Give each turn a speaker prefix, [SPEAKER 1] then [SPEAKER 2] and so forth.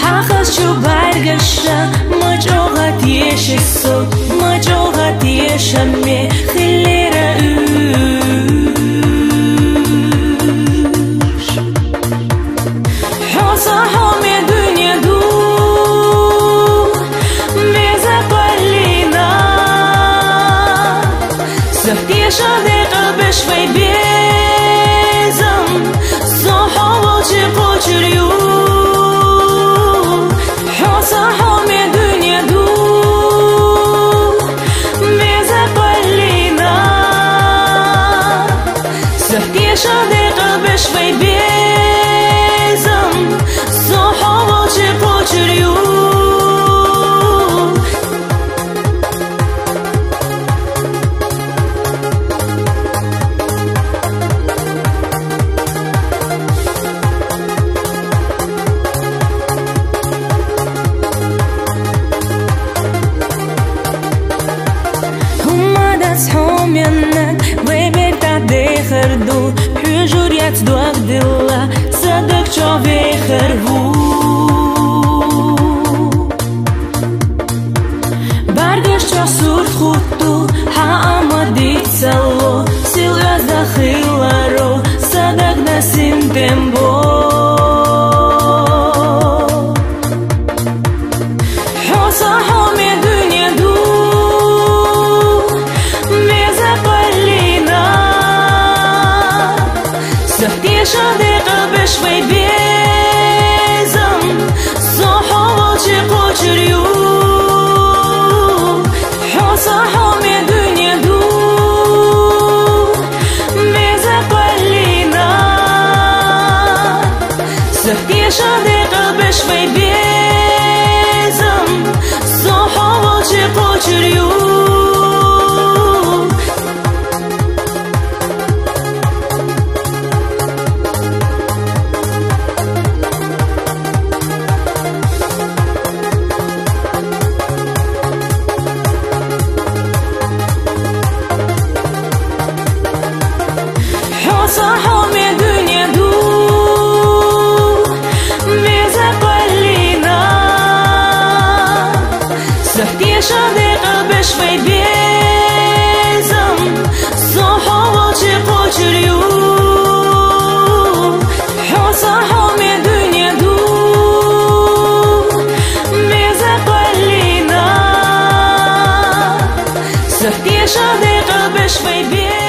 [SPEAKER 1] حقش چو برگشتم مجاقتیش صبح مجاقتیشم می خیلی روش حوصا همه دنیا دور بیزه قلینا سختی شده قلبش وی بیزم صحابه چه قچریو حوصا همه دنیا دور بیزه قلینا سختی شده قلبش وی بیزم صحابه چه قچریو حومينك وبرت عديخر دو حجوريات دوك دلا صدق شوفي خربو برگشت جسور خودتو حامديت سلو سيلغاز داخلارو صدق نسيم تنبو حوصا حومي دنيا دو سختی شده قلبش وی بیزم صحابه چه قچریو حوصا همه دنیا دور بیزه قلینا سختی شده قلبش وی بیزم صحابه چه قچریو همه دنیا دور بیزه قلینا سختی شده قلبش وی بیزم صحابه چه قچریو حوصا همه دنیا دور بیزه قلینا سختی شده قلبش وی بیزم